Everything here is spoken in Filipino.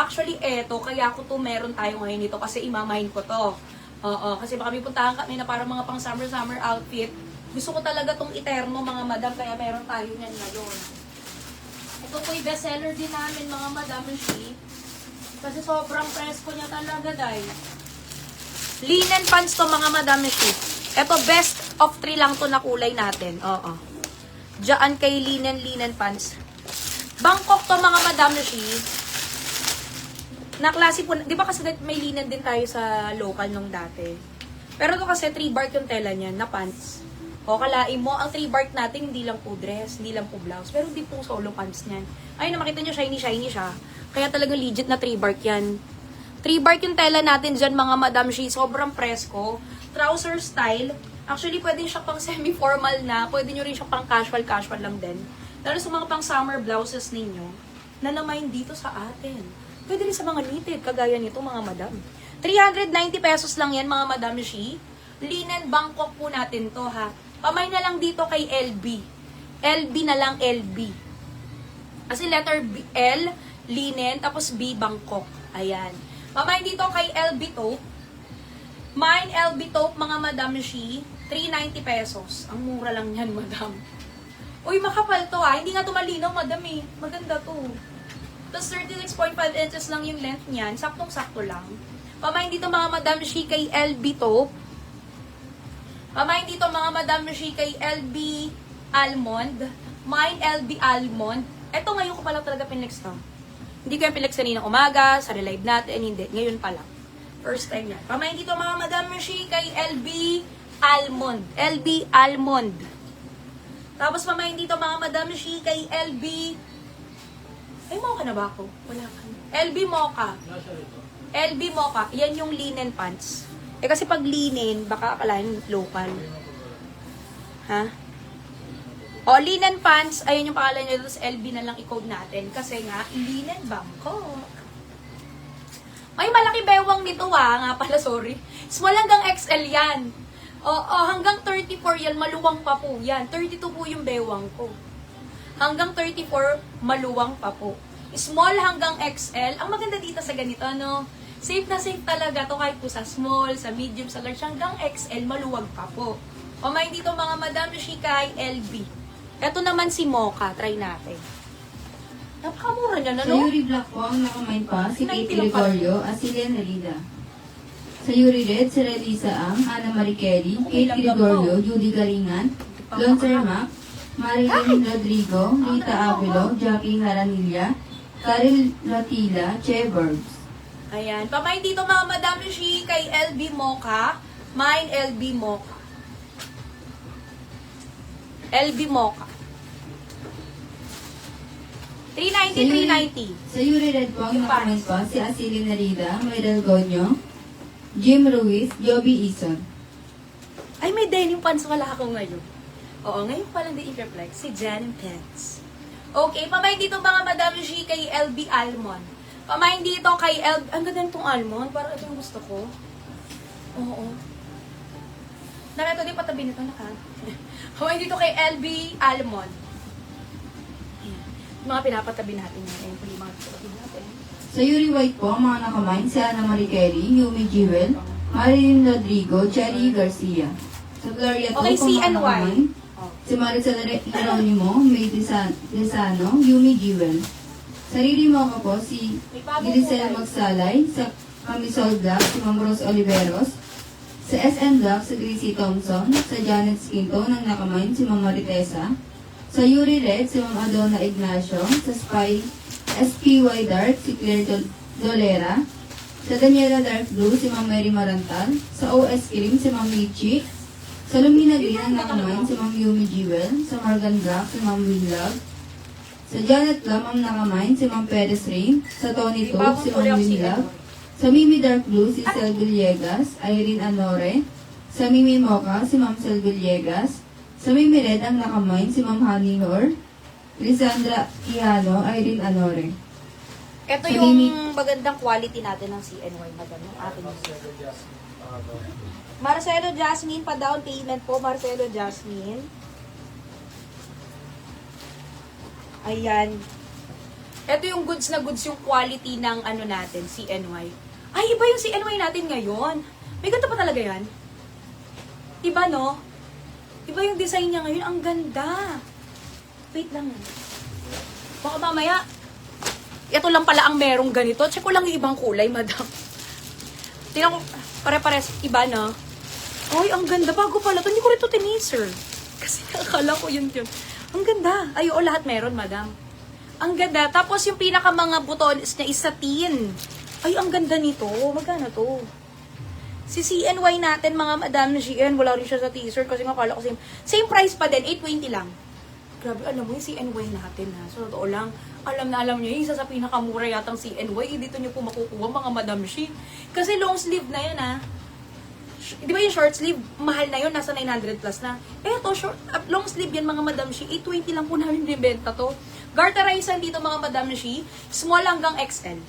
Actually, eto, kaya ko to meron tayo ngayon nito kasi imamahin ko to. Oo, kasi baka may puntahan kami na parang mga pang summer outfit. Gusto ko talaga tong Eterno, mga madam, kaya meron tayo niyan ngayon. Ito po yung bestseller din namin, mga madam, she. Kasi sobrang presko niya talaga, dahil. Linen pants to, mga madam, she. Ito, best of 3 lang to na kulay natin. Oo. Diyan kay linen pants. Bangkok to, mga madam, she. Na klase po, di ba kasi may linen din tayo sa local nung dati. Pero ito kasi 3-bark yung tela niyan na pants. O kalain mo, ang 3-bark natin hindi lang po dress, hindi lang po blouse, pero hindi po solo pants niyan. Ayun, makita nyo, shiny siya. Kaya talagang legit na 3-bark yan. 3-bark yung tela natin dyan, mga madam, she. Sobrang presko. Trouser style. Actually, pwede siya pang semi-formal na. Pwede nyo rin siya pang casual lang din. Lalo sa mga pang summer blouses ninyo, na naman dito sa atin. Pwede rin sa mga knitted, kagaya nito, mga madam. 390 pesos lang yan, mga madam, she. Linen Bangkok po natin to, ha. Pamay na lang dito kay LB. LB na lang, LB. Kasi letter B, L, linen, tapos B, Bangkok. Ayan. Pamay dito kay LB Taupe. Mine LB Taupe, mga madam, she. 390 pesos. Ang mura lang yan, madam. Uy, makapal to, ha. Hindi nga to malinaw, madam, eh. Maganda to. Tapos 36.5 inches lang yung length niyan. Saktong-sakto lang. Pamain dito, mga madam, she kay LB Taupe. Pamain dito, mga madam, she kay LB Almond. Mine LB Almond. Eto ngayon ko pala talaga pinlex to. Hindi ko yung pinlex kaninang umaga, sa relive natin, hindi. Ngayon pa lang. First time yan. Pamain dito, mga madam, she kay LB Almond. LB Almond. Tapos pamain dito, mga madam, she kay LB... Ay, mocha na ba ako? Wala ka na. LB Mocha. LB Mocha. Yan yung linen pants. Eh kasi pag linen, baka akalain local. Ha? O, linen pants. Ayun yung pangalan nyo. Tapos LB na lang i-code natin. Kasi nga, linen Bangkok. May malaki bewang nito, nga pala, sorry. Small hanggang XL yan. Oo, hanggang 34 yan. Maluwang pa po yan. 32 po yung bewang ko. Hanggang 34, maluwang pa po. Small hanggang XL. Ang maganda dito sa ganito, no? Safe na safe talaga to kahit po sa small, sa medium, sa large, hanggang XL, maluwag pa po. O may dito, mga madam, shikay, LB. Ito naman si Mocha. Try natin. Napakamura niya, Sa no? Yuri Black po, ang nakamain pa, si Kate 90 lang pala. Gregorio at si Len Rida. Sa Yuri Red, si Relisa Ang, Ana Marie Kelly, Okay Kate lang Gregorio, daw. Judy Garingan, Lonzer Mac, Marilyn Rodrigo, Rita Avilo, Jackie Haranilla, Karil Latila, Che Verbs. Ayan. Pamain dito, mga madam, she kay LB Mocha. Mine, LB Mocha. LB Mocha. 390, 390. Sa Yuri Red po, ang nakamain pa, si Asili Narida, Maydal Gonyo, Jim Ruiz, Joby Ison. Ay, may denim pants wala ako ngayon. Oo, ngayon pa lang din i-reflect. Si Jan Pants. Okay, pamain dito, mga madam, she kay LB Almond. Pamain dito kay LB... Ang ganda nitong almond. Parang ito yung gusto ko. Oo. Nakita din patabi nito, naka. Pamain dito kay LB Almond. Ayan. Mga pinapatabi natin yan. Ayan po yung mga pinapatabi natin. Sa Yuri White po, ang mga nakamain, si Ana Marie Kelly, Yumi Jewel, Marilyn Rodrigo, Cherry Garcia. Sa Gloria po, Okay, ang si mga NY. nakamain, si Maricel Geronimo, May Desano, Yumi Jewel. Sa Riri Mocha po, si Grisel Magsalay, sa Camisol Black, si Ma'am Rose Oliveros. Sa SM Black, si Gracie Thompson. Sa Janet Skinto, ng nakamain, si Ma'am Maritesa. Sa Yuri Red, si Ma'am Adona Ignacio. Sa SPY Dark, si Claire Dolera. Sa Daniela Dark Blue, si Ma'am Mary Marantal. Sa OS Cream, si Ma'am Lichi. Sa Lumina Green, ang nakamain, si Ma'am Yumi Jewel. Sa Morgan Black, si Ma'am Winlove. Sa Janet Lam, ang nakamain, si Ma'am Perez Rain. Sa Tony Tope, si Ma'am Winlove. Sa Mimi Dark Blue, si Sel Villegas, Irene Anore. Sa Mimi Mocha, si Ma'am Sel Villegas. Sa Mimi Red, ang nakamain, si Ma'am Honey Nor. Lisandra Quijano, Irene Anore. Ito Sa yung Mimi- magandang quality natin ng CNY, madam. Yung ating Marcelo Jasmine, pa-down payment po, Marcelo Jasmine. Ayan. Ito yung goods na goods, yung quality ng ano natin, CNY. Ay, iba yung CNY natin ngayon. May ganito pa talaga yan? Iba, no? Iba yung design niya ngayon. Ang ganda. Wait lang. Baka mamaya, ito lang pala ang merong ganito. Check ko lang yung ibang kulay, madam. Tingnan ko, pare-pares, iba, no? Ay, ang ganda. Bago pala ito. Hindi ko rin ito tiniser. Kasi akala ko yun. Ang ganda. Ay, oo, lahat meron, madam. Ang ganda. Tapos yung pinaka mga butones niya is satin. Ay, ang ganda nito. Magkano to? Si CNY natin, mga madam na CN, wala rin siya sa teaser kasi nga kala ko same price pa din, 820 lang. Grabe, alam mo yung CNY natin ha. So, totoo lang, alam niyo, yung isa sa pinakamura yatang CNY, dito niyo po makukuha mga madam shi. Kasi long sleeve na yan ha. Di ba yung short sleeve, mahal na yun, nasa 900 plus na. Eto, long sleeve yan mga madam shi, 820 lang po namin binibenta to. Garterizan dito mga madam shi, small hanggang XL.